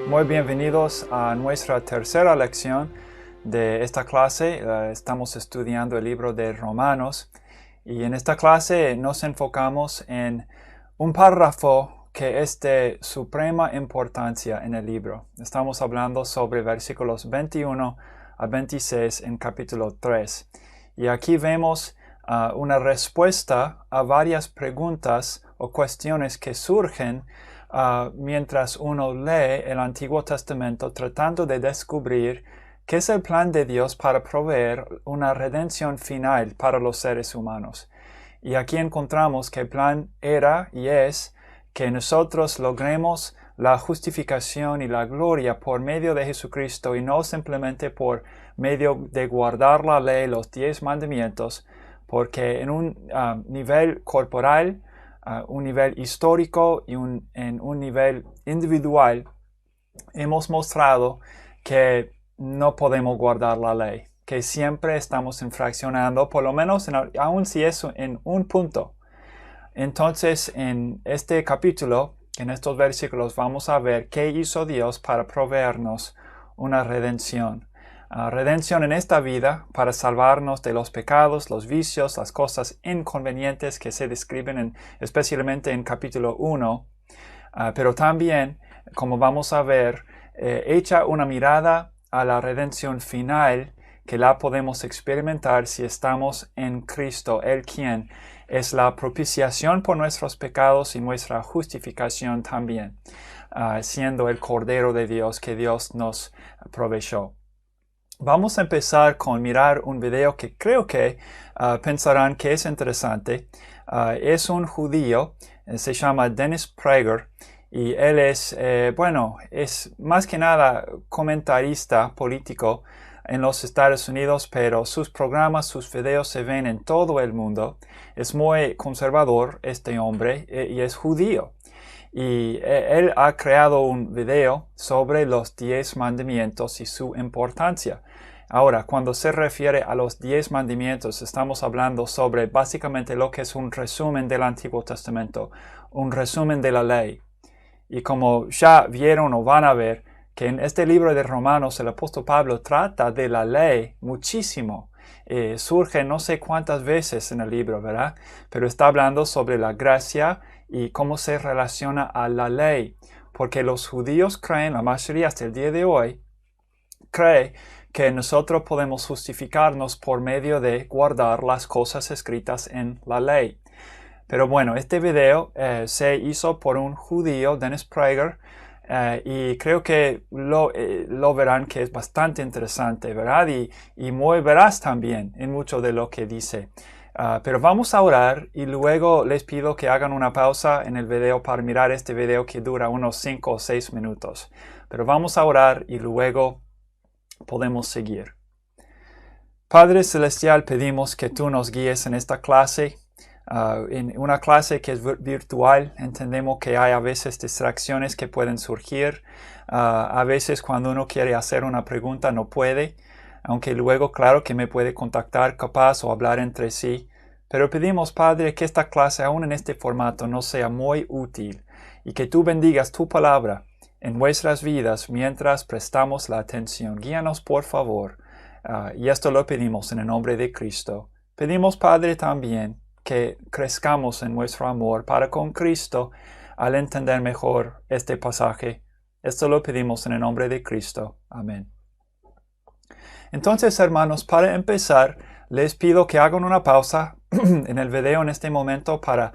Muy bienvenidos a nuestra tercera lección de esta clase. Estamos estudiando el libro de Romanos y en esta clase nos enfocamos en un párrafo que es de suprema importancia en el libro. Estamos hablando sobre versículos 21 a 26 en capítulo 3. Y aquí vemos una respuesta a varias preguntas o cuestiones que surgen mientras uno lee el Antiguo Testamento tratando de descubrir qué es el plan de Dios para proveer una redención final para los seres humanos. Y aquí encontramos que el plan era y es que nosotros logremos la justificación y la gloria por medio de Jesucristo y no simplemente por medio de guardar la ley, los 10 mandamientos, porque en un nivel corporal, un nivel histórico y en un nivel individual hemos mostrado que no podemos guardar la ley, que siempre estamos infraccionando, por lo menos aun si es en un punto. Entonces, en este capítulo, en estos versículos, vamos a ver qué hizo Dios para proveernos una redención. Redención en esta vida para salvarnos de los pecados, los vicios, las cosas inconvenientes que se describen especialmente en capítulo 1, pero también, como vamos a ver, echa una mirada a la redención final que la podemos experimentar si estamos en Cristo, Él quien es la propiciación por nuestros pecados y nuestra justificación también, siendo el Cordero de Dios que Dios nos proveyó. Vamos a empezar con mirar un video que creo que pensarán que es interesante. Es un judío, se llama Dennis Prager, y él es más que nada comentarista político en los Estados Unidos, pero sus programas, sus videos se ven en todo el mundo. Es muy conservador este hombre y es judío. Y él ha creado un video sobre los 10 mandamientos y su importancia. Ahora, cuando se refiere a los 10 mandamientos, estamos hablando sobre básicamente lo que es un resumen del Antiguo Testamento, un resumen de la ley. Y como ya vieron o van a ver, que en este libro de Romanos el apóstol Pablo trata de la ley muchísimo. Surge no sé cuántas veces en el libro, ¿verdad? Pero está hablando sobre la gracia y cómo se relaciona a la ley. Porque los judíos creen, la mayoría hasta el día de hoy, cree que nosotros podemos justificarnos por medio de guardar las cosas escritas en la ley. Pero bueno, este video se hizo por un judío, Dennis Prager, y creo que lo verán que es bastante interesante, ¿verdad? Y muy veraz también en mucho de lo que dice. Pero vamos a orar y luego les pido que hagan una pausa en el video para mirar este video que dura unos 5 o 6 minutos. Pero vamos a orar y luego podemos seguir. Padre Celestial, pedimos que tú nos guíes en esta clase. En una clase que es virtual, entendemos que hay a veces distracciones que pueden surgir. A veces cuando uno quiere hacer una pregunta no puede, aunque luego claro que me puede contactar capaz o hablar entre sí. Pero pedimos, Padre, que esta clase aún en este formato nos sea muy útil y que tú bendigas tu palabra en nuestras vidas mientras prestamos la atención. Guíanos por favor. Y esto lo pedimos en el nombre de Cristo. Pedimos, Padre, también que crezcamos en nuestro amor para con Cristo al entender mejor este pasaje. Esto lo pedimos en el nombre de Cristo. Amén. Entonces, hermanos, para empezar, les pido que hagan una pausa en el video en este momento para,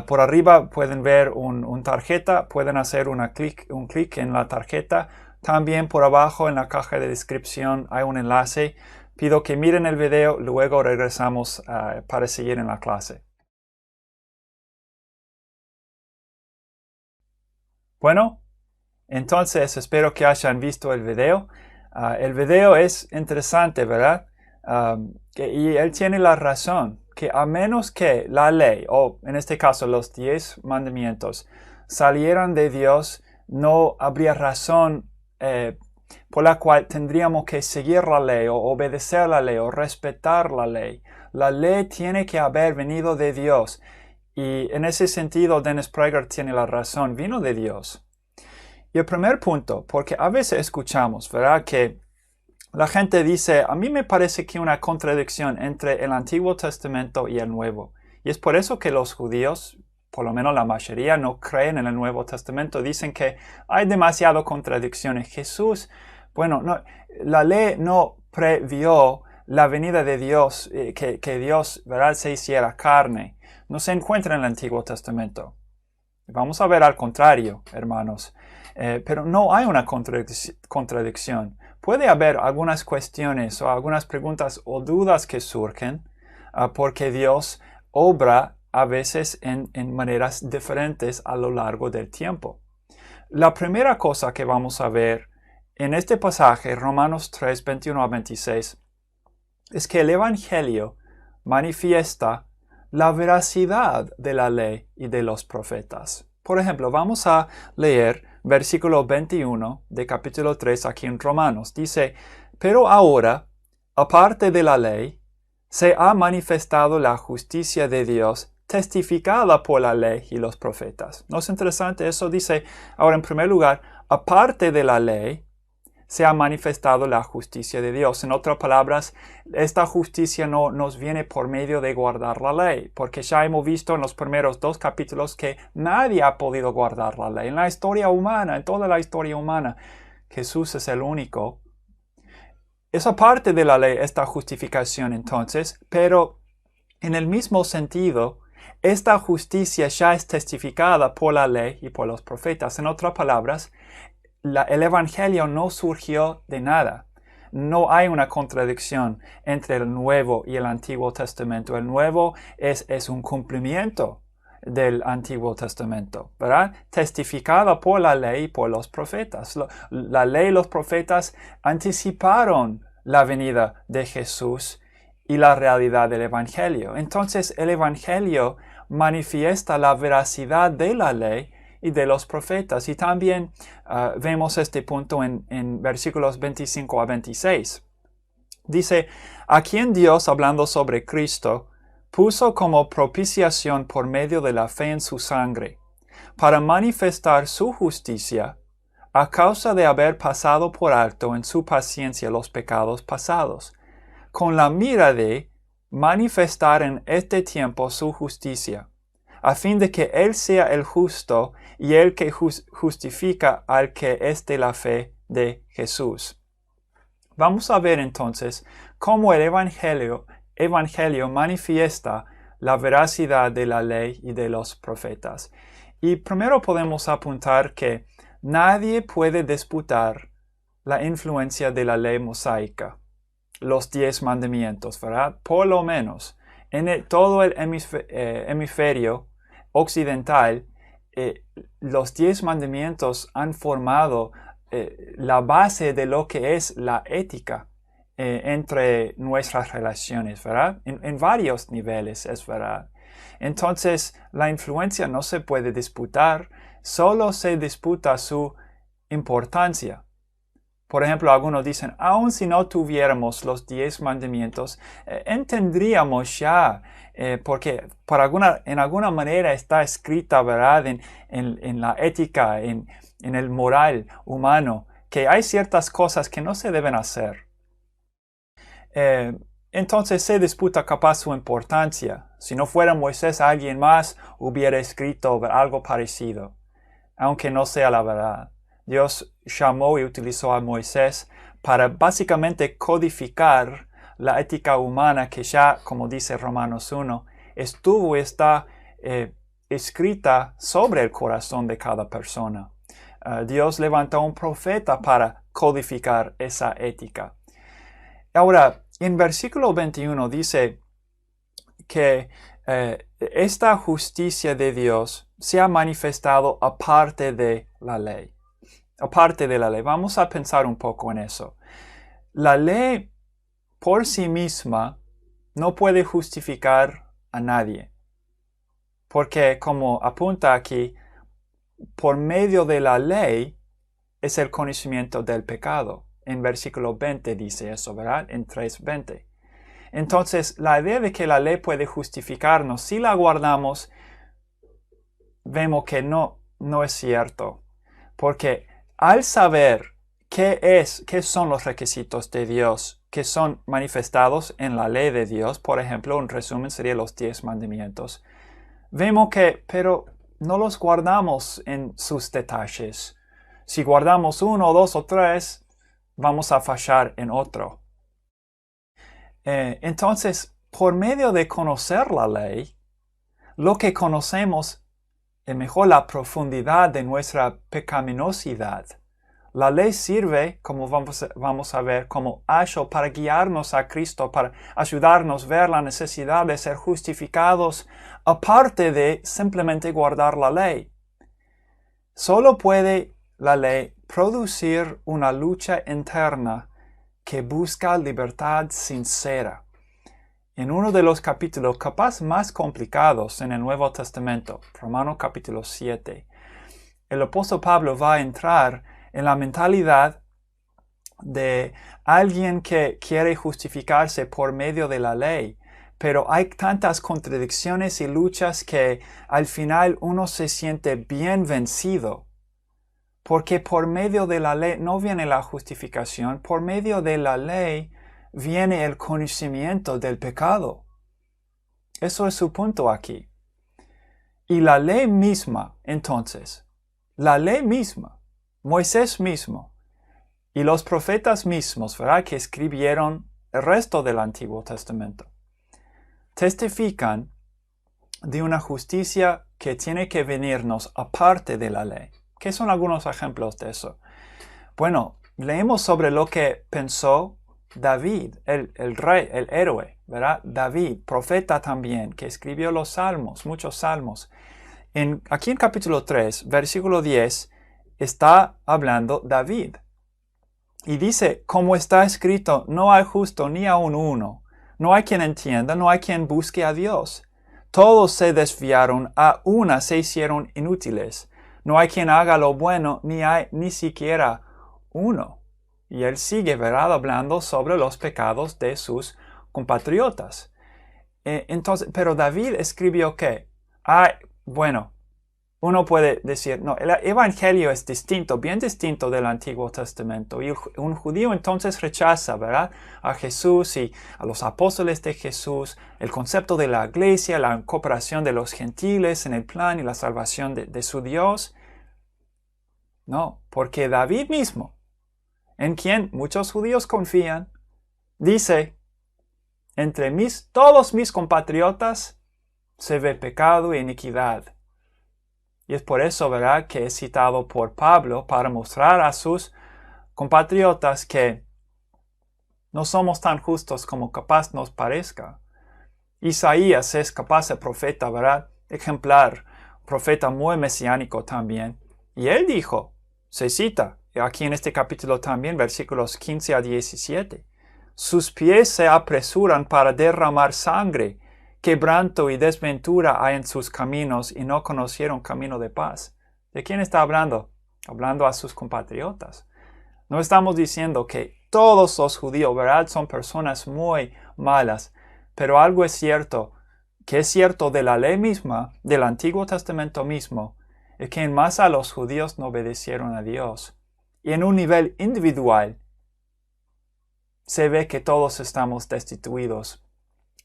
por arriba pueden ver una tarjeta, pueden hacer un clic en la tarjeta. También por abajo en la caja de descripción hay un enlace. Pido que miren el video, luego regresamos para seguir en la clase. Bueno, entonces espero que hayan visto el video. El video es interesante, ¿verdad? Y él tiene la razón, que a menos que la ley, o en este caso los 10 mandamientos, salieran de Dios, no habría razón por la cual tendríamos que seguir la ley o obedecer la ley o respetar la ley. La ley tiene que haber venido de Dios. Y en ese sentido, Dennis Prager tiene la razón, vino de Dios. Y el primer punto, porque a veces escuchamos, ¿verdad?, que la gente dice, a mí me parece que hay una contradicción entre el Antiguo Testamento y el Nuevo. Y es por eso que los judíos, por lo menos la mayoría, no creen en el Nuevo Testamento. Dicen que hay demasiadas contradicciones. Jesús, bueno, no, la ley no previó la venida de Dios, que Dios, ¿verdad?, se hiciera carne. No se encuentra en el Antiguo Testamento. Vamos a ver al contrario, hermanos. Pero no hay una contradicción. Puede haber algunas cuestiones o algunas preguntas o dudas que surgen porque Dios obra a veces en maneras diferentes a lo largo del tiempo. La primera cosa que vamos a ver en este pasaje, Romanos 3, 21 a 26, es que el Evangelio manifiesta la veracidad de la ley y de los profetas. Por ejemplo, vamos a leer versículo 21 de capítulo 3 aquí en Romanos. Dice, pero ahora, aparte de la ley, se ha manifestado la justicia de Dios testificada por la ley y los profetas. ¿No es interesante eso? Dice, ahora en primer lugar, aparte de la ley, se ha manifestado la justicia de Dios. En otras palabras, esta justicia no nos viene por medio de guardar la ley, porque ya hemos visto en los primeros 2 capítulos que nadie ha podido guardar la ley. En la historia humana, en toda la historia humana, Jesús es el único. Esa parte de la ley, esta justificación entonces, pero en el mismo sentido, esta justicia ya es testificada por la ley y por los profetas. En otras palabras, el Evangelio no surgió de nada. No hay una contradicción entre el Nuevo y el Antiguo Testamento. El Nuevo es un cumplimiento del Antiguo Testamento, ¿verdad? Testificada por la ley y por los profetas. La ley y los profetas anticiparon la venida de Jesús y la realidad del Evangelio. Entonces, el Evangelio manifiesta la veracidad de la ley y de los profetas. Y también vemos este punto en versículos 25 a 26. Dice, a quien Dios, hablando sobre Cristo, puso como propiciación por medio de la fe en su sangre, para manifestar su justicia, a causa de haber pasado por alto en su paciencia los pecados pasados, con la mira de manifestar en este tiempo su justicia, a fin de que Él sea el justo y el que justifica al que es de la fe de Jesús. Vamos a ver entonces cómo el Evangelio manifiesta la veracidad de la ley y de los profetas. Y primero podemos apuntar que nadie puede disputar la influencia de la ley mosaica, los 10 mandamientos, ¿verdad? Por lo menos en todo el hemisferio occidental, los 10 mandamientos han formado la base de lo que es la ética entre nuestras relaciones, ¿verdad? En varios niveles, es verdad. Entonces, la influencia no se puede disputar, solo se disputa su importancia. Por ejemplo, algunos dicen, aun si no tuviéramos los 10 mandamientos, entenderíamos ya, porque en alguna manera está escrita, ¿verdad?, en la ética, en el moral humano, que hay ciertas cosas que no se deben hacer. Entonces se disputa capaz su importancia. Si no fuera Moisés, alguien más hubiera escrito algo parecido, aunque no sea la verdad. Dios llamó y utilizó a Moisés para básicamente codificar la ética humana que ya, como dice Romanos 1, estuvo y está escrita sobre el corazón de cada persona. Dios levantó un profeta para codificar esa ética. Ahora, en versículo 21 dice que esta justicia de Dios se ha manifestado aparte de la ley. Aparte de la ley. Vamos a pensar un poco en eso. La ley por sí misma no puede justificar a nadie. Porque, como apunta aquí, por medio de la ley es el conocimiento del pecado. En versículo 20 dice eso, ¿verdad? En 3:20. Entonces, la idea de que la ley puede justificarnos, si la guardamos, vemos que no es cierto. Porque al saber qué son los requisitos de Dios que son manifestados en la ley de Dios, por ejemplo, un resumen sería los 10 mandamientos, vemos que, pero no los guardamos en sus detalles. Si guardamos uno, dos o tres, vamos a fallar en otro. Entonces, por medio de conocer la ley, lo que conocemos es mejor la profundidad de nuestra pecaminosidad. La ley sirve, como vamos a ver, como ayo para guiarnos a Cristo, para ayudarnos a ver la necesidad de ser justificados, aparte de simplemente guardar la ley. Solo puede la ley producir una lucha interna que busca libertad sincera. En uno de los capítulos capaz más complicados en el Nuevo Testamento, Romanos capítulo 7, el apóstol Pablo va a entrar en la mentalidad de alguien que quiere justificarse por medio de la ley, pero hay tantas contradicciones y luchas que al final uno se siente bien vencido, porque por medio de la ley no viene la justificación, por medio de la ley viene el conocimiento del pecado. Eso es su punto aquí. Y la ley misma, entonces, la ley misma, Moisés mismo y los profetas mismos, ¿verdad?, que escribieron el resto del Antiguo Testamento, testifican de una justicia que tiene que venirnos aparte de la ley. ¿Qué son algunos ejemplos de eso? Bueno, leemos sobre lo que pensó David, el rey, el héroe, ¿verdad? David, profeta también, que escribió los salmos, muchos salmos. Aquí en capítulo 3, versículo 10, está hablando David. Y dice, como está escrito, no hay justo ni aun uno. No hay quien entienda, no hay quien busque a Dios. Todos se desviaron, a una se hicieron inútiles. No hay quien haga lo bueno, ni hay ni siquiera uno. Y él sigue, ¿verdad?, hablando sobre los pecados de sus compatriotas. Entonces, pero David escribió que, bueno, uno puede decir, no, el Evangelio es distinto, bien distinto del Antiguo Testamento. Y un judío entonces rechaza, ¿verdad?, a Jesús y a los apóstoles de Jesús, el concepto de la iglesia, la cooperación de los gentiles en el plan y la salvación de su Dios. No, porque David mismo, en quien muchos judíos confían, dice, entre todos mis compatriotas se ve pecado e iniquidad. Y es por eso, ¿verdad?, que es citado por Pablo para mostrar a sus compatriotas que no somos tan justos como capaz nos parezca. Isaías es capaz de profeta, ¿verdad?, ejemplar, profeta muy mesiánico también. Y él dijo, se cita aquí en este capítulo también, versículos 15 a 17, sus pies se apresuran para derramar sangre, quebranto y desventura hay en sus caminos y no conocieron camino de paz. ¿De quién está hablando? Hablando a sus compatriotas. No estamos diciendo que todos los judíos, ¿verdad?, son personas muy malas, pero algo es cierto, que es cierto de la ley misma, del Antiguo Testamento mismo, es que en masa los judíos no obedecieron a Dios. Y en un nivel individual, se ve que todos estamos destituidos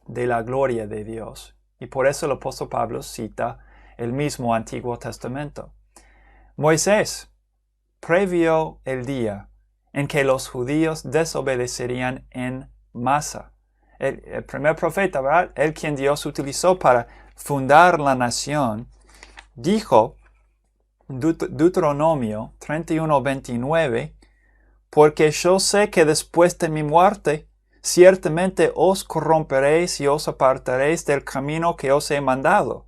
de la gloria de Dios. Y por eso el apóstol Pablo cita el mismo Antiguo Testamento. Moisés previó el día en que los judíos desobedecerían en masa. El primer profeta, ¿verdad?, el quien Dios utilizó para fundar la nación, dijo, Deuteronomio 31:29, porque yo sé que después de mi muerte, ciertamente os corromperéis y os apartaréis del camino que os he mandado,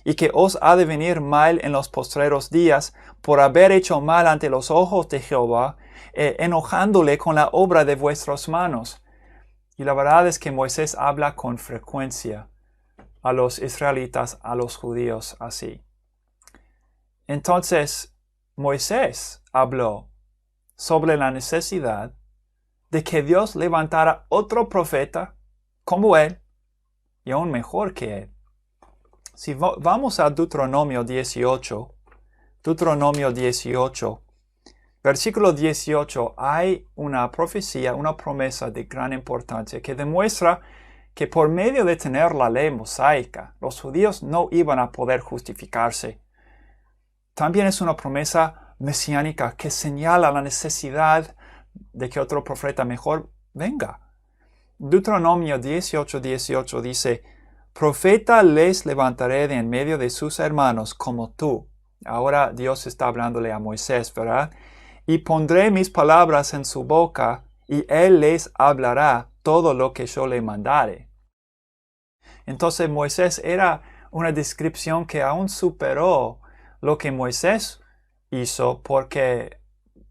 y que os ha de venir mal en los postreros días por haber hecho mal ante los ojos de Jehová, enojándole con la obra de vuestras manos. Y la verdad es que Moisés habla con frecuencia a los israelitas, a los judíos así. Entonces, Moisés habló sobre la necesidad de que Dios levantara otro profeta como él y aún mejor que él. Si vamos a Deuteronomio 18, Versículo 18, hay una profecía, una promesa de gran importancia que demuestra que por medio de tener la ley mosaica, los judíos no iban a poder justificarse. También es una promesa mesiánica que señala la necesidad de que otro profeta mejor venga. Deuteronomio 18:18 dice, profeta les levantaré de en medio de sus hermanos como tú. Ahora Dios está hablándole a Moisés, ¿verdad? Y pondré mis palabras en su boca, y él les hablará todo lo que yo le mandare. Entonces Moisés era una descripción que aún superó lo que Moisés hizo, porque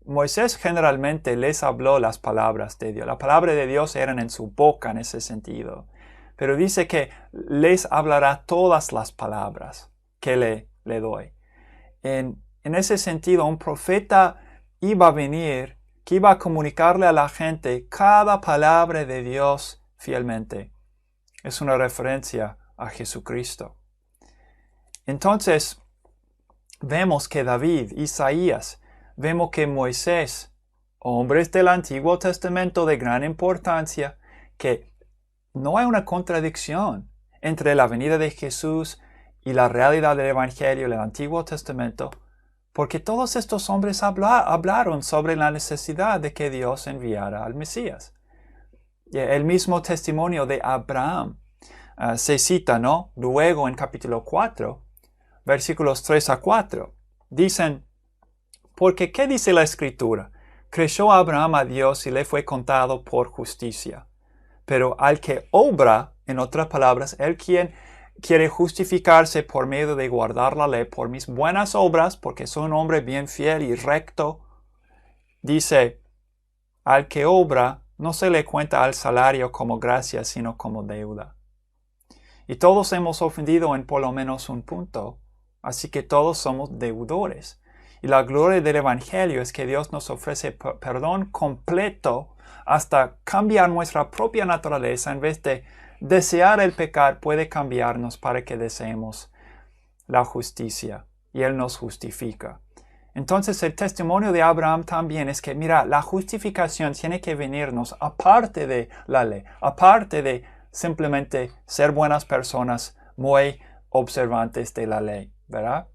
Moisés generalmente les habló las palabras de Dios. La palabra de Dios eran en su boca en ese sentido. Pero dice que les hablará todas las palabras que le doy. En ese sentido, un profeta iba a venir, que iba a comunicarle a la gente cada palabra de Dios fielmente. Es una referencia a Jesucristo. Entonces, vemos que David, Isaías, vemos que Moisés, hombres del Antiguo Testamento de gran importancia, que no hay una contradicción entre la venida de Jesús y la realidad del Evangelio del Antiguo Testamento, porque todos estos hombres hablaron sobre la necesidad de que Dios enviara al Mesías. El mismo testimonio de Abraham se cita, ¿no? Luego en capítulo 4, versículos 3 a 4. Dicen, porque ¿qué dice la Escritura? Creyó Abraham a Dios y le fue contado por justicia. Pero al que obra, en otras palabras, el quien quiere justificarse por medio de guardar la ley por mis buenas obras, porque soy un hombre bien fiel y recto, dice, al que obra no se le cuenta al salario como gracia, sino como deuda. Y todos hemos ofendido en por lo menos un punto, así que todos somos deudores. Y la gloria del Evangelio es que Dios nos ofrece perdón completo hasta cambiar nuestra propia naturaleza. En vez de desear el pecar, puede cambiarnos para que deseemos la justicia. Y Él nos justifica. Entonces el testimonio de Abraham también es que, mira, la justificación tiene que venirnos aparte de la ley, aparte de simplemente ser buenas personas muy observantes de la ley, ¿verdad?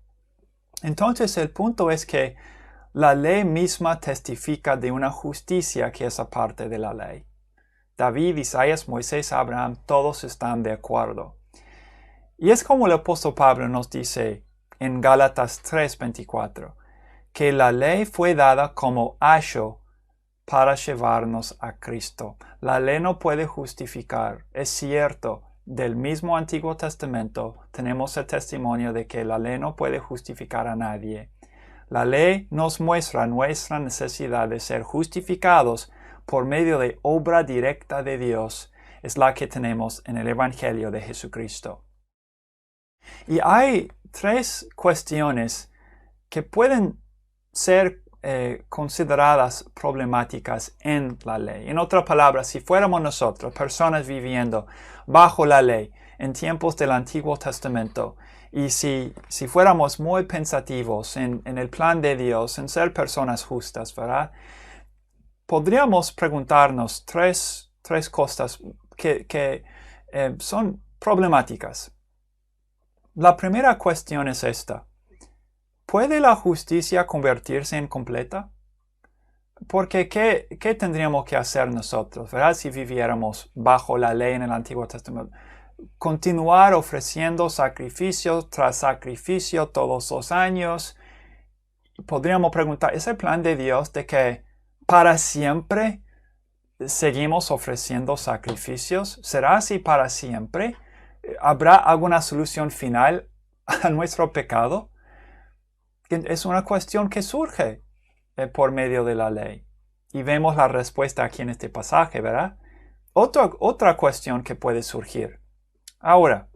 Entonces el punto es que la ley misma testifica de una justicia que es aparte de la ley. David, Isaías, Moisés, Abraham, todos están de acuerdo. Y es como el apóstol Pablo nos dice en Gálatas 3:24, que la ley fue dada como ayo para llevarnos a Cristo. La ley no puede justificar. Es cierto, del mismo Antiguo Testamento tenemos el testimonio de que la ley no puede justificar a nadie. La ley nos muestra nuestra necesidad de ser justificados por medio de obra directa de Dios. Es la que tenemos en el Evangelio de Jesucristo. Y hay tres cuestiones que pueden ser consideradas problemáticas en la ley. En otras palabras, si fuéramos nosotros, personas viviendo bajo la ley en tiempos del Antiguo Testamento, y si fuéramos muy pensativos en el plan de Dios, en ser personas justas, ¿verdad? Podríamos preguntarnos tres cosas que son problemáticas. La primera cuestión es esta. ¿Puede la justicia convertirse en completa? Porque ¿qué tendríamos que hacer nosotros, ¿verdad? Si viviéramos bajo la ley en el Antiguo Testamento? Continuar ofreciendo sacrificio tras sacrificio todos los años. Podríamos preguntar, ¿es el plan de Dios de que para siempre seguimos ofreciendo sacrificios? ¿Será así para siempre? ¿Habrá alguna solución final a nuestro pecado? Es una cuestión que surge por medio de la ley. Y vemos la respuesta aquí en este pasaje, ¿verdad? Otra cuestión que puede surgir. Ahora,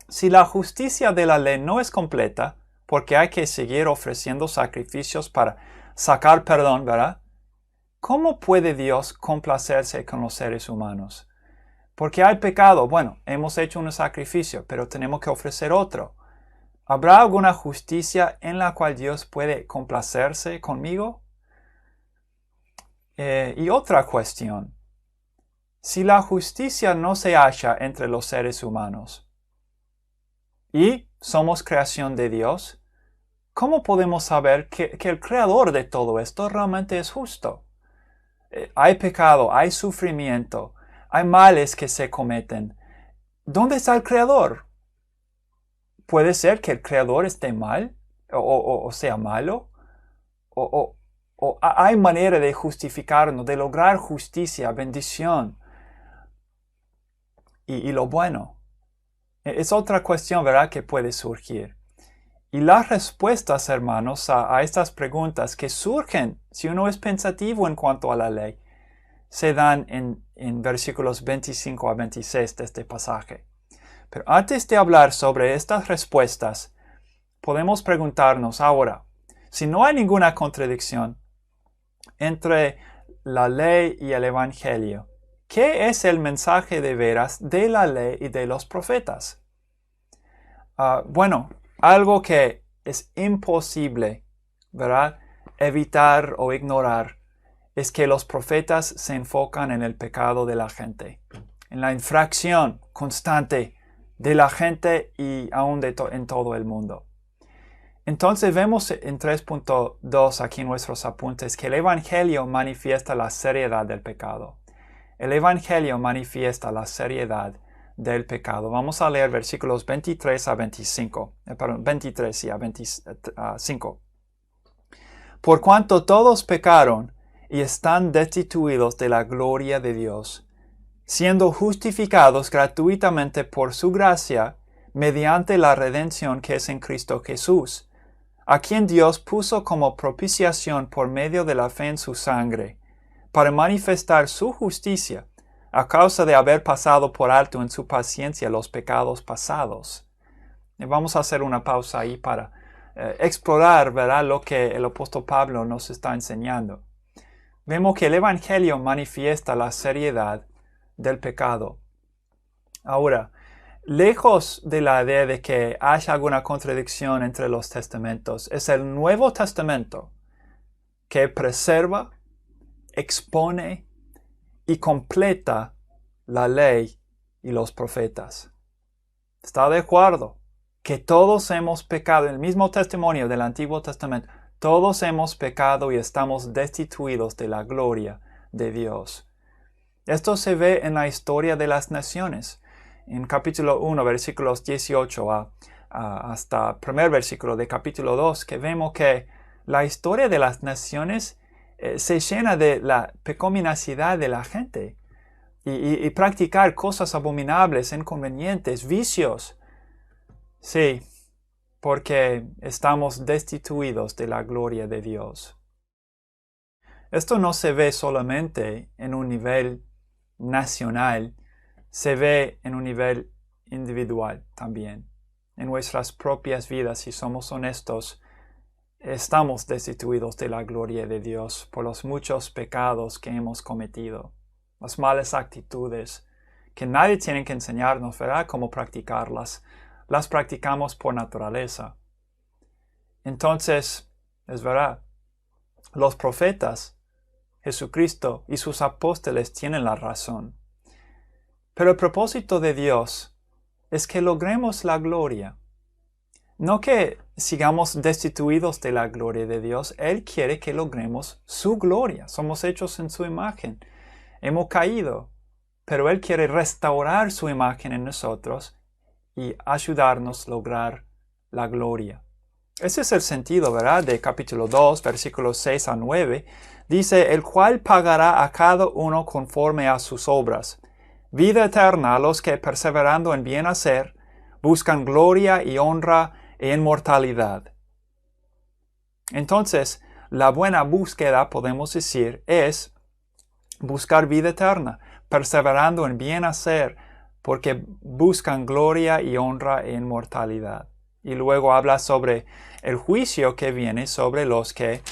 si la justicia de la ley no es completa, porque hay que seguir ofreciendo sacrificios para sacar perdón, ¿verdad? ¿Cómo puede Dios complacerse con los seres humanos? Porque hay pecado. Bueno, hemos hecho un sacrificio, pero tenemos que ofrecer otro. ¿Habrá alguna justicia en la cual Dios puede complacerse conmigo? Y otra cuestión. Si la justicia no se halla entre los seres humanos y somos creación de Dios, ¿cómo podemos saber que el creador de todo esto realmente es justo? Hay pecado, hay sufrimiento, hay males que se cometen. ¿Dónde está el creador? ¿Puede ser que el creador esté mal o sea malo? ¿O hay manera de justificarnos, de lograr justicia, bendición y lo bueno? Es otra cuestión, ¿verdad?, que puede surgir. Y las respuestas, hermanos, a estas preguntas que surgen, si uno es pensativo en cuanto a la ley, se dan en versículos 25 a 26 de este pasaje. Pero antes de hablar sobre estas respuestas, podemos preguntarnos ahora, si no hay ninguna contradicción entre la ley y el Evangelio, ¿qué es el mensaje de veras de la ley y de los profetas? Bueno, algo que es imposible, ¿verdad?, evitar o ignorar es que los profetas se enfocan en el pecado de la gente, en la infracción constante de la gente y aún en todo el mundo. Entonces vemos en 3.2 aquí en nuestros apuntes que el Evangelio manifiesta la seriedad del pecado. El Evangelio manifiesta la seriedad del pecado. Vamos a leer versículos 23 a 25. 23 a 25. Por cuanto todos pecaron y están destituidos de la gloria de Dios, siendo justificados gratuitamente por su gracia, mediante la redención que es en Cristo Jesús, a quien Dios puso como propiciación por medio de la fe en su sangre, para manifestar su justicia, a causa de haber pasado por alto en su paciencia los pecados pasados. Y vamos a hacer una pausa ahí para explorar, ¿verdad?, lo que el apóstol Pablo nos está enseñando. Vemos que el Evangelio manifiesta la seriedad del pecado. Ahora, lejos de la idea de que haya alguna contradicción entre los testamentos, es el Nuevo Testamento que preserva, expone y completa la ley y los profetas. ¿Está de acuerdo? Que todos hemos pecado, en el mismo testimonio del Antiguo Testamento, todos hemos pecado y estamos destituidos de la gloria de Dios. Esto se ve en la historia de las naciones. En capítulo 1, versículos 18 hasta el primer versículo de capítulo 2, que vemos que la historia de las naciones se llena de la pecaminosidad de la gente y practicar cosas abominables, inconvenientes, vicios. Sí, porque estamos destituidos de la gloria de Dios. Esto no se ve solamente en un nivel nacional, se ve en un nivel individual también. En nuestras propias vidas, si somos honestos, estamos destituidos de la gloria de Dios por los muchos pecados que hemos cometido, las malas actitudes, que nadie tiene que enseñarnos, ¿verdad?, cómo practicarlas. Las practicamos por naturaleza. Entonces, es verdad, los profetas, Jesucristo y sus apóstoles tienen la razón. Pero el propósito de Dios es que logremos la gloria. No que sigamos destituidos de la gloria de Dios. Él quiere que logremos su gloria. Somos hechos en su imagen. Hemos caído, pero Él quiere restaurar su imagen en nosotros y ayudarnos a lograr la gloria. Ese es el sentido, ¿verdad?, de capítulo 2, versículos 6 a 9. Dice, el cual pagará a cada uno conforme a sus obras. Vida eterna a los que, perseverando en bien hacer, buscan gloria y honra e inmortalidad. Entonces, la buena búsqueda, podemos decir, es buscar vida eterna, perseverando en bien hacer, porque buscan gloria y honra e inmortalidad. Y luego habla sobre el juicio que viene sobre los que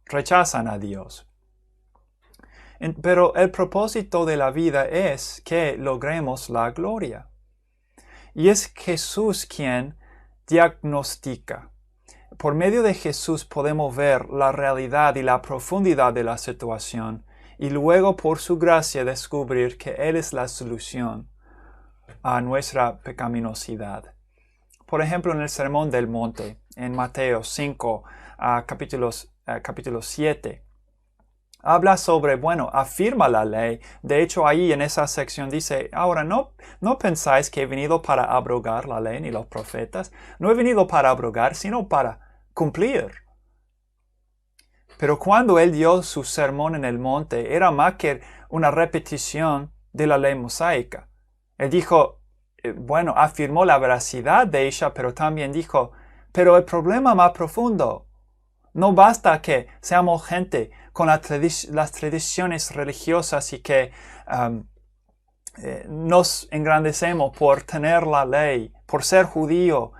rechazan a Dios. Pero el propósito de la vida es que logremos la gloria. Y es Jesús quien diagnostica. Por medio de Jesús podemos ver la realidad y la profundidad de la situación y luego por su gracia descubrir que Él es la solución a nuestra pecaminosidad. Por ejemplo, en el Sermón del Monte, en Mateo 5, capítulo 7, habla sobre, afirma la ley. De hecho, ahí en esa sección dice, ahora no pensáis que he venido para abrogar la ley ni los profetas. No he venido para abrogar, sino para cumplir. Pero cuando él dio su sermón en el monte, era más que una repetición de la ley mosaica. Él dijo, afirmó la veracidad de ella, pero también dijo, pero el problema más profundo, no basta que seamos gente con las tradiciones religiosas y que nos engrandecemos por tener la ley, por ser judío.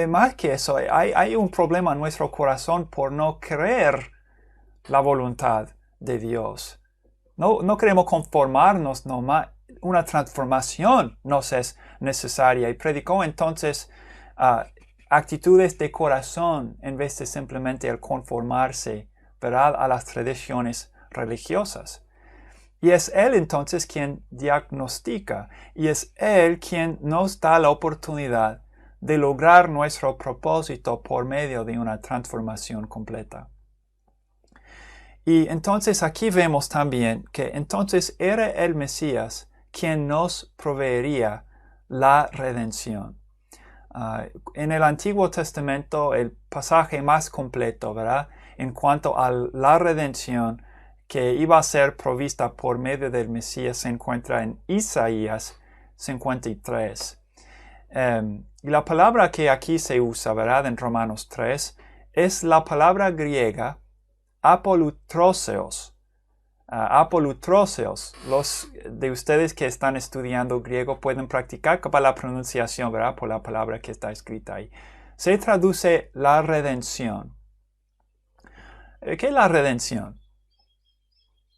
Más que eso, hay un problema en nuestro corazón por no creer la voluntad de Dios. No queremos conformarnos nomás. Una transformación nos es necesaria. Y predicó entonces actitudes de corazón en vez de simplemente el conformarse, ¿verdad?, a las tradiciones religiosas. Y es Él entonces quien diagnostica y es Él quien nos da la oportunidad de lograr nuestro propósito por medio de una transformación completa. Y entonces aquí vemos también que entonces era el Mesías quien nos proveería la redención. En el Antiguo Testamento, el pasaje más completo, ¿verdad?, en cuanto a la redención que iba a ser provista por medio del Mesías se encuentra en Isaías 53. Y la palabra que aquí se usa, ¿verdad?, en Romanos 3, es la palabra griega apolutroseos. Apolutroseos. Los de ustedes que están estudiando griego pueden practicar para la pronunciación, ¿verdad?, por la palabra que está escrita ahí. Se traduce la redención. ¿Qué es la redención?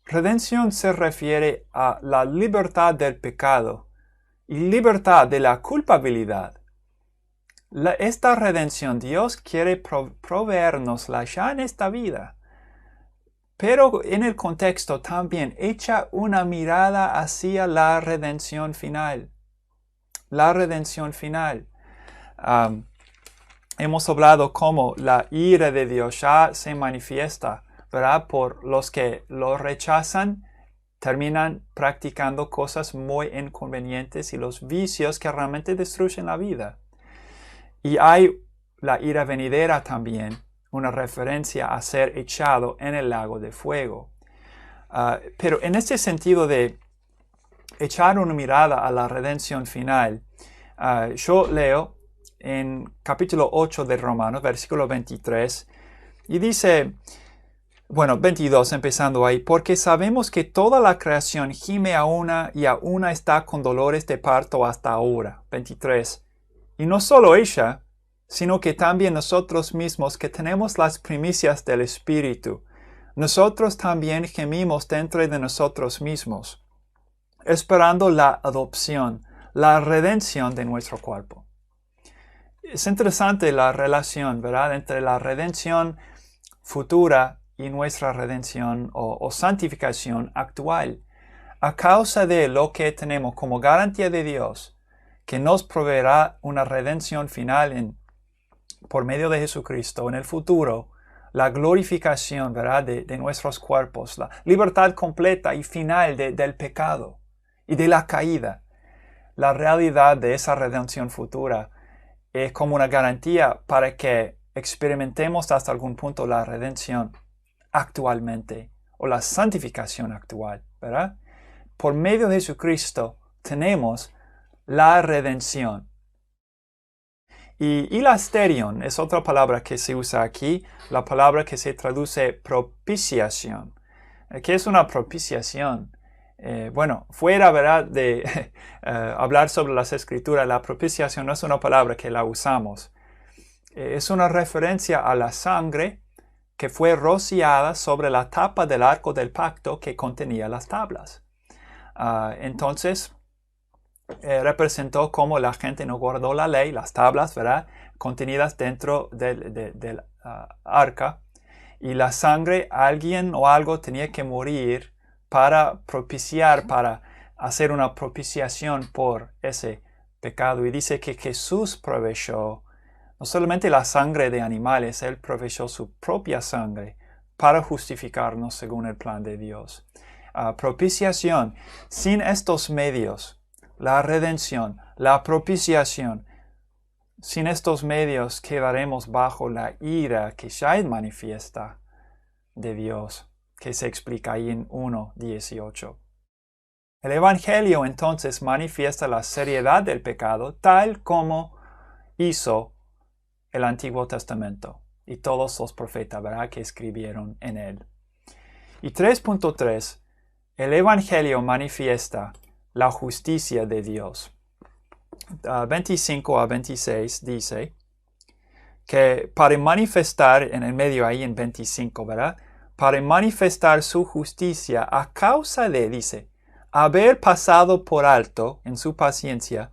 Redención se refiere a la libertad del pecado y libertad de la culpabilidad. Esta redención Dios quiere proveernosla ya en esta vida. Pero en el contexto también echa una mirada hacia la redención final. La redención final. Hemos hablado cómo la ira de Dios ya se manifiesta, ¿verdad? Por los que lo rechazan, terminan practicando cosas muy inconvenientes y los vicios que realmente destruyen la vida. Y hay la ira venidera también, una referencia a ser echado en el lago de fuego. Pero en este sentido de echar una mirada a la redención final, yo leo en capítulo 8 de Romanos, versículo 23, y dice, 22 empezando ahí, porque sabemos que toda la creación gime a una y a una está con dolores de parto hasta ahora. 23. Y no solo ella, sino que también nosotros mismos que tenemos las primicias del Espíritu. Nosotros también gemimos dentro de nosotros mismos, esperando la adopción, la redención de nuestro cuerpo. Es interesante la relación, ¿verdad?, entre la redención futura y nuestra redención o santificación actual. A causa de lo que tenemos como garantía de Dios, que nos proveerá una redención final por medio de Jesucristo en el futuro, la glorificación, ¿verdad?, de nuestros cuerpos, la libertad completa y final del pecado y de la caída. La realidad de esa redención futura es como una garantía para que experimentemos hasta algún punto la redención actualmente o la santificación actual, ¿verdad? Por medio de Jesucristo tenemos la redención. Y hilasterion es otra palabra que se usa aquí, la palabra que se traduce propiciación. ¿Qué es una propiciación? Fuera, ¿verdad?, de hablar sobre las Escrituras, la propiciación no es una palabra que la usamos. Es una referencia a la sangre que fue rociada sobre la tapa del arco del pacto que contenía las tablas. Entonces, representó cómo la gente no guardó la ley, las tablas, ¿verdad?, contenidas dentro del arca, y la sangre, alguien o algo tenía que morir para propiciar, para hacer una propiciación por ese pecado. Y dice que Jesús proveyó no solamente la sangre de animales, Él proveyó su propia sangre para justificarnos según el plan de Dios. Propiciación. Sin estos medios, la redención, la propiciación, sin estos medios quedaremos bajo la ira que ya es manifiesta de Dios, que se explica ahí en 1:18. El Evangelio entonces manifiesta la seriedad del pecado tal como hizo el Antiguo Testamento y todos los profetas, ¿verdad?, que escribieron en él. Y 3.3, el Evangelio manifiesta la justicia de Dios. 25 a 26 dice que para manifestar, en el medio ahí en 25, ¿verdad?, para manifestar su justicia a causa de, dice, haber pasado por alto en su paciencia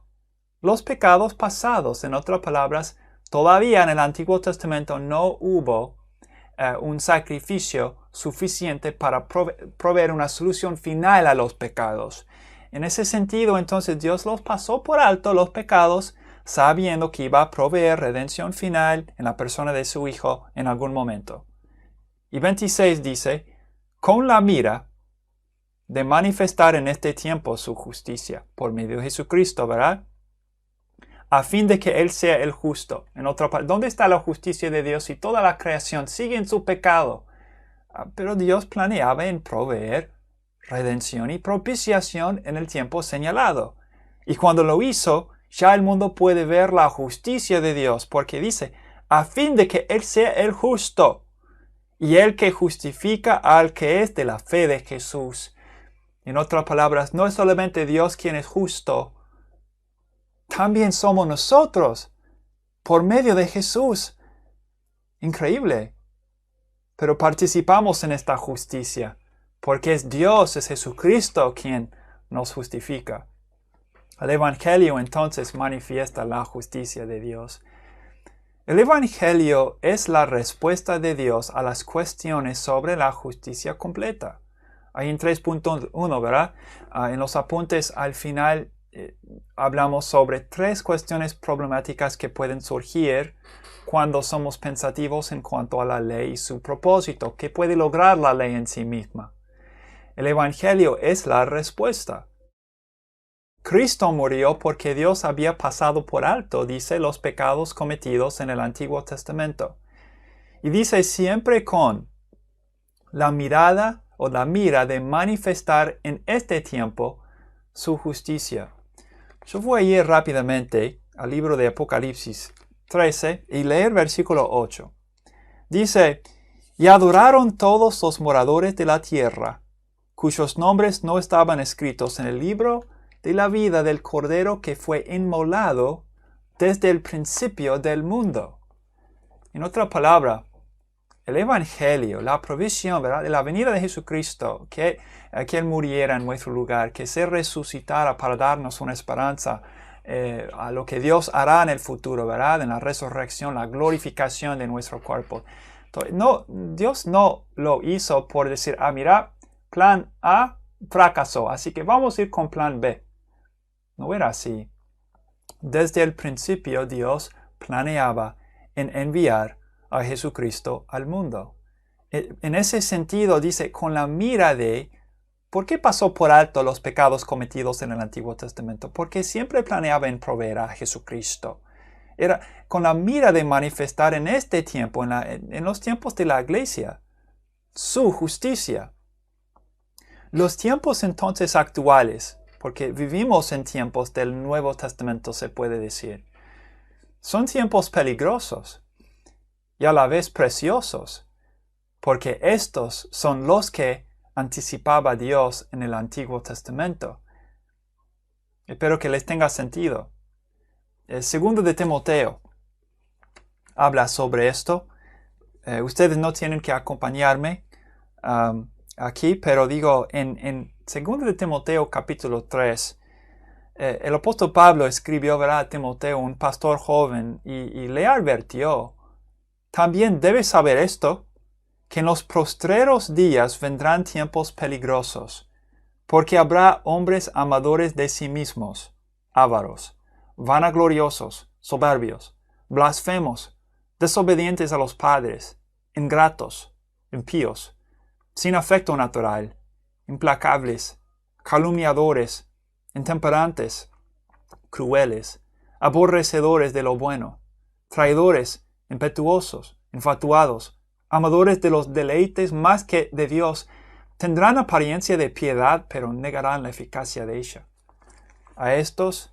los pecados pasados. En otras palabras, todavía en el Antiguo Testamento no hubo un sacrificio suficiente para proveer una solución final a los pecados. En ese sentido, entonces, Dios los pasó por alto, los pecados, sabiendo que iba a proveer redención final en la persona de su Hijo en algún momento. Y 26 dice, con la mira de manifestar en este tiempo su justicia por medio de Jesucristo, ¿verdad?, a fin de que Él sea el justo. En otra parte, ¿dónde está la justicia de Dios si toda la creación sigue en su pecado? Pero Dios planeaba en proveer redención y propiciación en el tiempo señalado. Y cuando lo hizo, ya el mundo puede ver la justicia de Dios, porque dice, a fin de que Él sea el justo y el que justifica al que es de la fe de Jesús. En otras palabras, no es solamente Dios quien es justo, también somos nosotros, por medio de Jesús. Increíble. Pero participamos en esta justicia, porque es Dios, es Jesucristo quien nos justifica. El Evangelio entonces manifiesta la justicia de Dios. El Evangelio es la respuesta de Dios a las cuestiones sobre la justicia completa. Ahí en 3.1, ¿verdad? En los apuntes al final hablamos sobre 3 cuestiones problemáticas que pueden surgir cuando somos pensativos en cuanto a la ley y su propósito. ¿Qué puede lograr la ley en sí misma? El Evangelio es la respuesta. Cristo murió porque Dios había pasado por alto, dice, los pecados cometidos en el Antiguo Testamento. Y dice siempre con la mirada o la mira de manifestar en este tiempo su justicia. Yo voy a ir rápidamente al libro de Apocalipsis 13 y leer versículo 8. Dice, y adoraron todos los moradores de la tierra, cuyos nombres no estaban escritos en el libro de la vida del Cordero que fue inmolado desde el principio del mundo. En otra palabra, el Evangelio, la provisión, ¿verdad?, de la venida de Jesucristo, que Él muriera en nuestro lugar, que se resucitara para darnos una esperanza a lo que Dios hará en el futuro, ¿verdad?, en la resurrección, la glorificación de nuestro cuerpo. Entonces, Dios no lo hizo por decir, mira, plan A fracasó, así que vamos a ir con plan B. No era así. Desde el principio Dios planeaba en enviar a Jesucristo al mundo. En ese sentido dice, con la mira de, ¿por qué pasó por alto los pecados cometidos en el Antiguo Testamento? Porque siempre planeaba en proveer a Jesucristo. Era con la mira de manifestar en este tiempo, en los tiempos de la iglesia, su justicia. Los tiempos entonces actuales, porque vivimos en tiempos del Nuevo Testamento, se puede decir, son tiempos peligrosos y a la vez preciosos, porque estos son los que anticipaba Dios en el Antiguo Testamento. Espero que les tenga sentido. El segundo de Timoteo habla sobre esto. Ustedes no tienen que acompañarme aquí, pero digo, en segundo de Timoteo capítulo 3, el apóstol Pablo escribió, ¿verdad?, a Timoteo, un pastor joven, y le advirtió, también debes saber esto, que en los postreros días vendrán tiempos peligrosos, Porque habrá hombres amadores de sí mismos, ávaros, vanagloriosos, soberbios, blasfemos, desobedientes a los padres, ingratos, impíos, sin afecto natural, implacables, calumniadores, intemperantes, crueles, aborrecedores de lo bueno, traidores, impetuosos, infatuados, amadores de los deleites más que de Dios, tendrán apariencia de piedad, pero negarán la eficacia de ella. A estos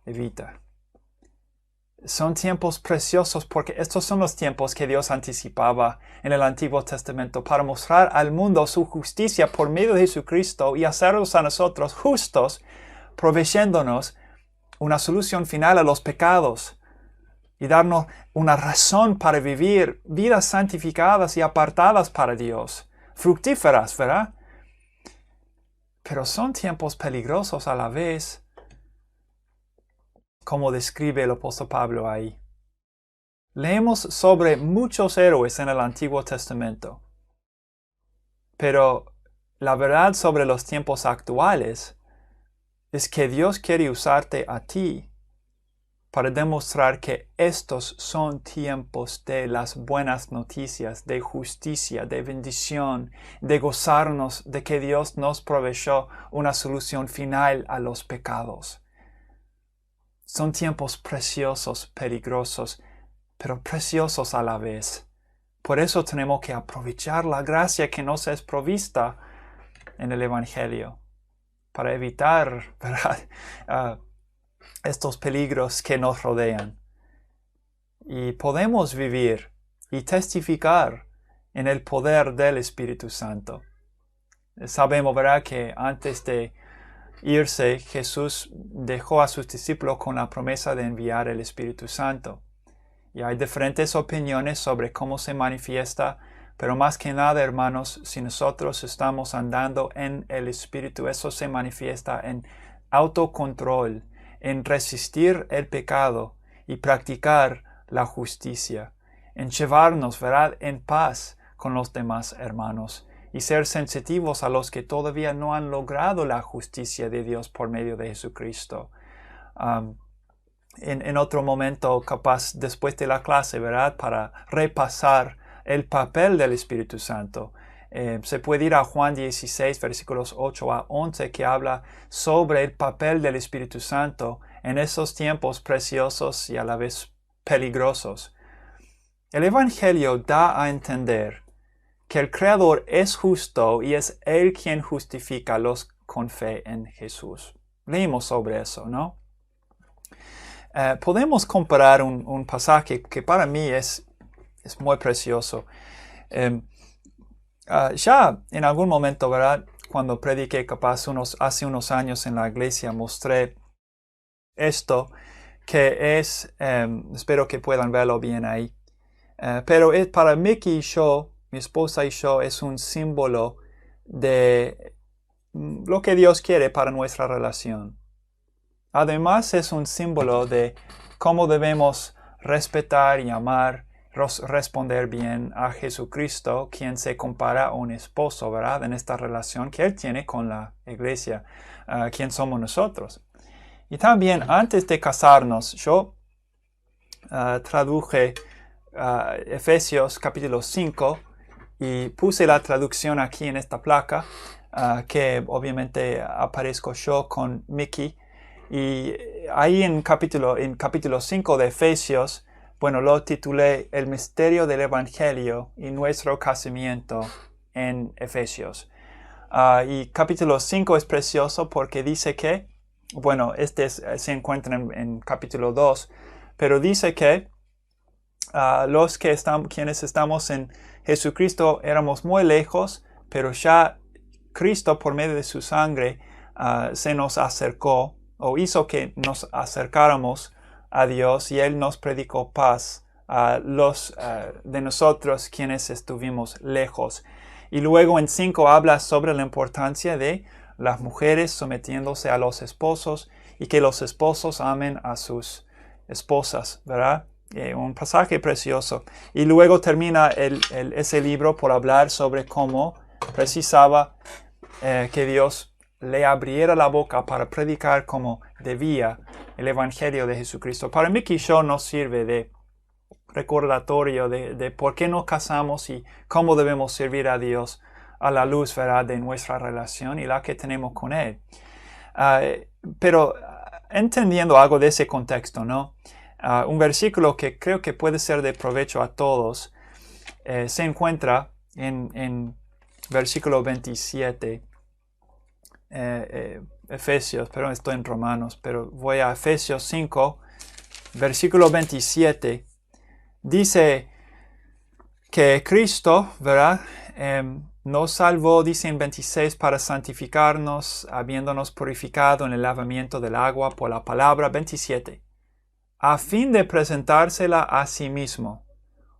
evita. Son tiempos preciosos porque estos son los tiempos que Dios anticipaba en el Antiguo Testamento para mostrar al mundo su justicia por medio de Jesucristo y hacerlos a nosotros justos, proveyéndonos una solución final a los pecados y darnos una razón para vivir vidas santificadas y apartadas para Dios, fructíferas, ¿verdad? Pero son tiempos peligrosos a la vez, como describe el apóstol Pablo ahí. Leemos sobre muchos héroes en el Antiguo Testamento, pero la verdad sobre los tiempos actuales es que Dios quiere usarte a ti para demostrar que estos son tiempos de las buenas noticias, de justicia, de bendición, de gozarnos de que Dios nos proveyó una solución final a los pecados. Son tiempos preciosos, peligrosos, pero preciosos a la vez. Por eso tenemos que aprovechar la gracia que nos es provista en el Evangelio, para evitar, ¿verdad? Estos peligros que nos rodean. Y podemos vivir y testificar en el poder del Espíritu Santo. Sabemos, ¿verdad?, que antes de irse, Jesús dejó a sus discípulos con la promesa de enviar el Espíritu Santo. Y hay diferentes opiniones sobre cómo se manifiesta, pero más que nada, hermanos, si nosotros estamos andando en el Espíritu, eso se manifiesta en autocontrol, en resistir el pecado y practicar la justicia, en llevarnos, ¿verdad?, en paz con los demás hermanos y ser sensitivos a los que todavía no han logrado la justicia de Dios por medio de Jesucristo. En otro momento, capaz después de la clase, ¿verdad?, para repasar el papel del Espíritu Santo. Se puede ir a Juan 16, versículos 8 a 11, que habla sobre el papel del Espíritu Santo en esos tiempos preciosos y a la vez peligrosos. El Evangelio da a entender que el Creador es justo y es Él quien justifica a los con fe en Jesús. Leímos sobre eso, ¿no? Podemos comparar un pasaje que para mí es muy precioso. Ya en algún momento, ¿verdad?, cuando prediqué capaz hace unos años en la iglesia, mostré esto que es, espero que puedan verlo bien ahí, pero para Mickey y yo, mi esposa y yo, es un símbolo de lo que Dios quiere para nuestra relación. Además es un símbolo de cómo debemos respetar y amar, responder bien a Jesucristo, quien se compara a un esposo, ¿verdad?, en esta relación que Él tiene con la iglesia, quien somos nosotros. Y también antes de casarnos, yo traduje Efesios capítulo 5 y puse la traducción aquí en esta placa, que obviamente aparezco yo con Mickey. Y ahí en capítulo 5 de Efesios, bueno, lo titulé El misterio del Evangelio y nuestro casamiento en Efesios. Y capítulo 5 es precioso porque dice que, bueno, se encuentra en capítulo 2, pero dice que quienes estamos en Jesucristo éramos muy lejos, pero ya Cristo por medio de su sangre se nos acercó o hizo que nos acercáramos a Dios y Él nos predicó paz a los de nosotros quienes estuvimos lejos. Y luego en 5 habla sobre la importancia de las mujeres sometiéndose a los esposos y que los esposos amen a sus esposas, ¿verdad? Un pasaje precioso. Y luego termina ese libro por hablar sobre cómo precisaba que Dios le abriera la boca para predicar como debía el Evangelio de Jesucristo. Para mí, Kishon nos sirve de recordatorio de por qué nos casamos y cómo debemos servir a Dios a la luz, ¿verdad?, de nuestra relación y la que tenemos con Él. Pero entendiendo algo de ese contexto, ¿no? Un versículo que creo que puede ser de provecho a todos se encuentra en versículo 27, Efesios, pero estoy en Romanos, pero voy a Efesios 5, versículo 27. Dice que Cristo, ¿verdad?, nos salvó, dice en 26, para santificarnos, habiéndonos purificado en el lavamiento del agua por la palabra. 27. A fin de presentársela a sí mismo,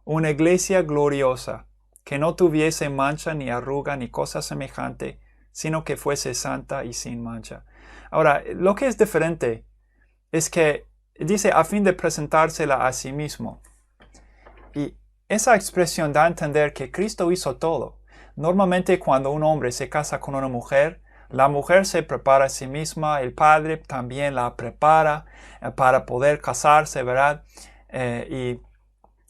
una iglesia gloriosa, que no tuviese mancha ni arruga ni cosa semejante, sino que fuese santa y sin mancha. Ahora, lo que es diferente es que dice a fin de presentársela a sí mismo. Y esa expresión da a entender que Cristo hizo todo. Normalmente cuando un hombre se casa con una mujer, la mujer se prepara a sí misma, el padre también la prepara para poder casarse, ¿verdad? Y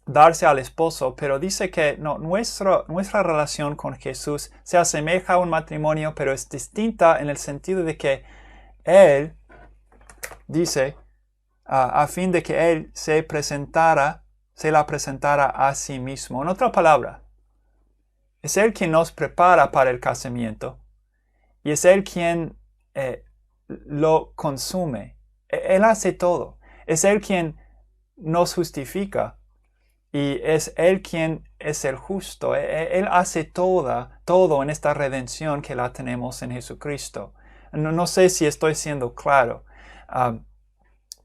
darse al esposo, pero dice que no, nuestra relación con Jesús se asemeja a un matrimonio, pero es distinta en el sentido de que Él dice, a fin de que Él se la presentara a sí mismo. En otra palabra, es Él quien nos prepara para el casamiento y es Él quien lo consume. Él hace todo. Es Él quien nos justifica y es Él quien es el justo. Él hace todo en esta redención que la tenemos en Jesucristo. No sé si estoy siendo claro,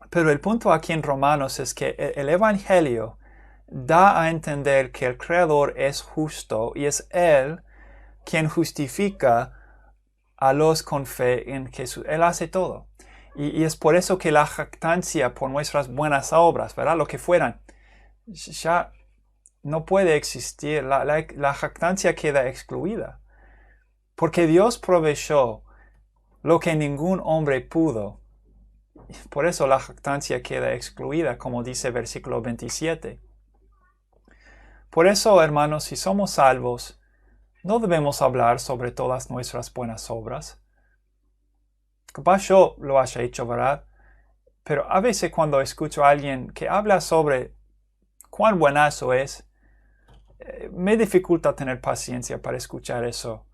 pero el punto aquí en Romanos es que el Evangelio da a entender que el Creador es justo y es Él quien justifica a los con fe en Jesús. Él hace todo. Y es por eso que la jactancia por nuestras buenas obras, ¿verdad?, lo que fueran, ya no puede existir. La jactancia queda excluida. Porque Dios proveyó lo que ningún hombre pudo. Por eso la jactancia queda excluida, como dice versículo 27. Por eso, hermanos, si somos salvos, no debemos hablar sobre todas nuestras buenas obras. Capaz yo lo haya hecho, ¿verdad? Pero a veces cuando escucho a alguien que habla sobre cuán buenazo es, me dificulta tener paciencia para escuchar eso.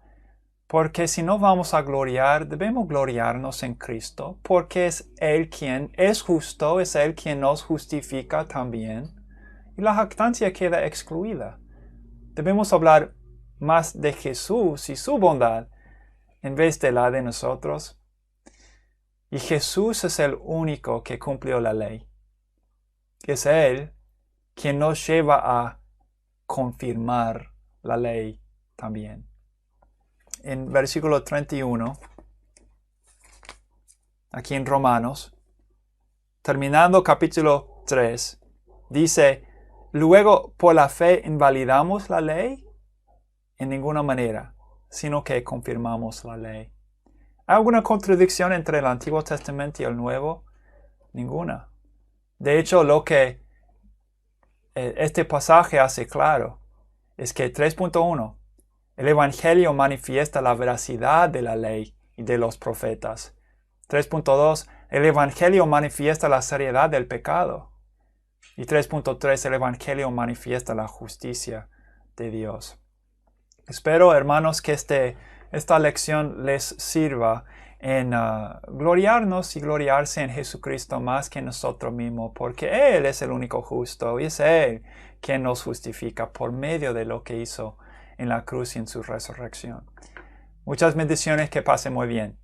Porque si no vamos a gloriar, debemos gloriarnos en Cristo, porque es Él quien es justo, es Él quien nos justifica también. Y la jactancia queda excluida. Debemos hablar más de Jesús y su bondad en vez de la de nosotros. Y Jesús es el único que cumplió la ley. Es Él quien nos lleva a confirmar la ley también. En versículo 31, aquí en Romanos, terminando capítulo 3, dice, luego, ¿por la fe invalidamos la ley? En ninguna manera, sino que confirmamos la ley. ¿Hay alguna contradicción entre el Antiguo Testamento y el Nuevo? Ninguna. De hecho, lo que este pasaje hace claro es que 3.1, el Evangelio manifiesta la veracidad de la ley y de los profetas. 3.2, el Evangelio manifiesta la seriedad del pecado. Y 3.3, el Evangelio manifiesta la justicia de Dios. Espero, hermanos, que esta lección les sirva en gloriarnos y gloriarse en Jesucristo más que en nosotros mismos, porque Él es el único justo y es Él quien nos justifica por medio de lo que hizo en la cruz y en su resurrección. Muchas bendiciones, que pasen muy bien.